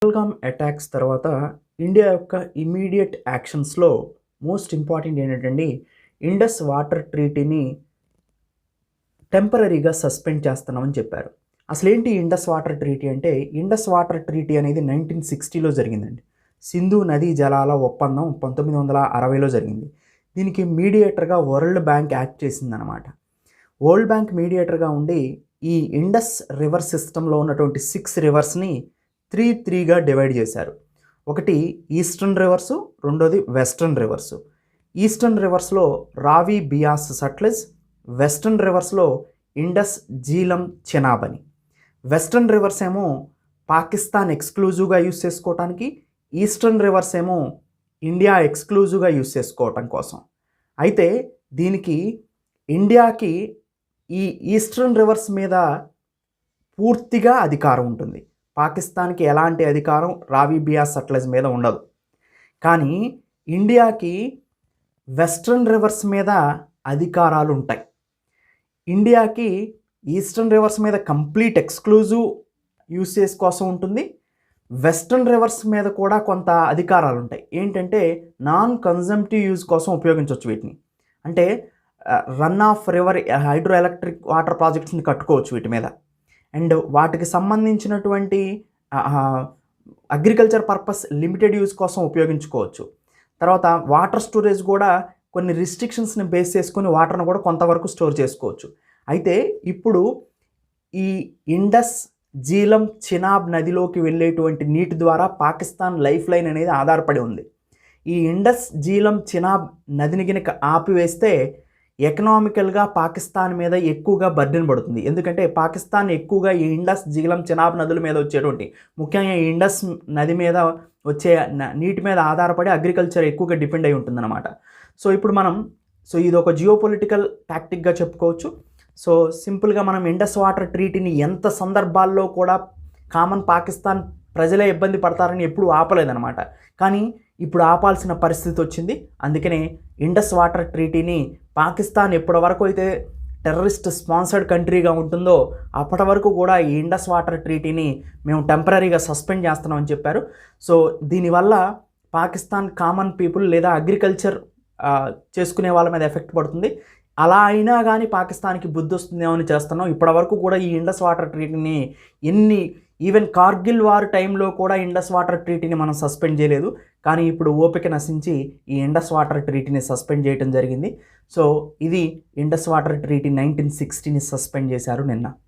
Pahalgam attacks తర్వాత India యొక్క immediate యాక్షన్స్‌లో most important ఏంటంటే ఇండస్ వాటర్ ట్రీటీని టెంపరరీగా సస్పెండ్ చేస్తున్నామని చెప్పారు. అసలేంటి ఇండస్ వాటర్ ట్రీటీ అంటే, ఇండస్ వాటర్ ట్రీటీ అనేది 1960లో జరిగిందండి. సింధు నదీ జలాల ఒప్పందం 1960లో జరిగింది. దీనికి మీడియేటర్‌గా వరల్డ్ బ్యాంక్ యాక్ట్ చేసిందనమాట. వరల్డ్ బ్యాంక్ మీడియేటర్‌గా ఉండి ఈ ఇండస్ రివర్ సిస్టమ్‌లో ఉన్నటువంటి 6 రివర్స్‌ని 3గా డివైడ్ చేశారు. ఒకటి ఈస్టర్న్ రివర్సు, రెండోది వెస్టర్న్ రివర్సు. ఈస్టర్న్ రివర్స్‌లో రావి, బియాస్, సట్లెజ్. వెస్టర్న్ రివర్స్‌లో ఇండస్, జీలం, చెనాబ్ అని. వెస్టర్న్ రివర్స్ ఏమో పాకిస్తాన్ ఎక్స్క్లూజివ్గా యూస్ చేసుకోవటానికి, ఈస్టర్న్ రివర్స్ ఏమో ఇండియా ఎక్స్క్లూజివ్గా యూస్ చేసుకోవటం కోసం. అయితే దీనికి ఇండియాకి ఈ ఈస్టర్న్ రివర్స్ మీద పూర్తిగా అధికారం ఉంటుంది. పాకిస్తాన్కి ఎలాంటి అధికారం రావి, బియాస్, సట్లెజ్ మీద ఉండదు. కానీ ఇండియాకి వెస్ట్రన్ రివర్స్ మీద అధికారాలు ఉంటాయి. ఇండియాకి ఈస్టర్న్ రివర్స్ మీద కంప్లీట్ ఎక్స్క్లూజివ్ యూసేజ్ కోసం ఉంటుంది. వెస్ట్రన్ రివర్స్ మీద కూడా కొంత అధికారాలు ఉంటాయి. ఏంటంటే నాన్ కన్జంప్టివ్ యూజ్ కోసం ఉపయోగించవచ్చు వీటిని. అంటే run of river hydroelectric water ప్రాజెక్ట్స్ని కట్టుకోవచ్చు వీటి మీద. అండ్ వాటికి సంబంధించినటువంటి అగ్రికల్చర్ పర్పస్ లిమిటెడ్ యూజ్ కోసం ఉపయోగించుకోవచ్చు. తర్వాత వాటర్ స్టోరేజ్ కూడా కొన్ని రిస్ట్రిక్షన్స్ని బేస్ చేసుకొని వాటర్ను కూడా కొంతవరకు స్టోర్ చేసుకోవచ్చు. అయితే ఇప్పుడు ఈ ఇండస్, జీలం, చినాబ్ నదిలోకి వెళ్ళేటువంటి నీటి ద్వారా పాకిస్తాన్ లైఫ్ లైన్ అనేది ఆధారపడి ఉంది. ఈ ఇండస్, జీలం, చినాబ్ నదిని కనుక ఆపివేస్తే ఎకనామికల్గా పాకిస్తాన్ మీద ఎక్కువగా బర్డెన్ పడుతుంది. ఎందుకంటే పాకిస్తాన్ ఎక్కువగా ఈ ఇండస్, జీలం, చినాబ్ నదుల మీద వచ్చేటువంటి, ముఖ్యంగా ఈ ఇండస్ నది మీద వచ్చే నీటి మీద ఆధారపడి అగ్రికల్చర్ ఎక్కువగా డిపెండ్ అయి ఉంటుందన్నమాట. సో ఇప్పుడు ఇది ఒక జియోపొలిటికల్ టాక్టిక్గా చెప్పుకోవచ్చు. సో సింపుల్గా మనం ఇండస్ వాటర్ ట్రీటీని ఎంత సందర్భాల్లో కూడా కామన్ పాకిస్తాన్ ప్రజలే ఇబ్బంది పడతారని ఎప్పుడూ ఆపలేదన్నమాట. కానీ ఇప్పుడు ఆపాల్సిన పరిస్థితి వచ్చింది. అందుకనే ఇండస్ వాటర్ ట్రీటీని పాకిస్తాన్ ఎప్పటి వరకు అయితే టెర్రరిస్ట్ స్పాన్సర్డ్ కంట్రీగా ఉంటుందో అప్పటి వరకు కూడా ఈ ఇండస్ వాటర్ ట్రీటీని మేము టెంపరరీగా సస్పెండ్ చేస్తున్నామని చెప్పారు. సో దీనివల్ల పాకిస్తాన్ కామన్ పీపుల్ లేదా అగ్రికల్చర్ చేసుకునే వాళ్ళ మీద ఎఫెక్ట్ పడుతుంది. అలా అయినా కానీ పాకిస్తాన్కి బుద్ధి వస్తుందేమో అని చేస్తున్నాం. ఇప్పటివరకు కూడా ఈ ఇండస్ వాటర్ ట్రీటీని ఈవెన్ కార్గిల్ వార్ టైంలో కూడా ఇండస్ వాటర్ ట్రీటీని మనం సస్పెండ్ చేయలేదు. కానీ ఇప్పుడు ఓపిక నశించి ఈ ఇండస్ వాటర్ ట్రీటీని సస్పెండ్ చేయడం జరిగింది. సో ఇది ఇండస్ వాటర్ ట్రీటీ 1960ని సస్పెండ్ చేశారు నిన్న.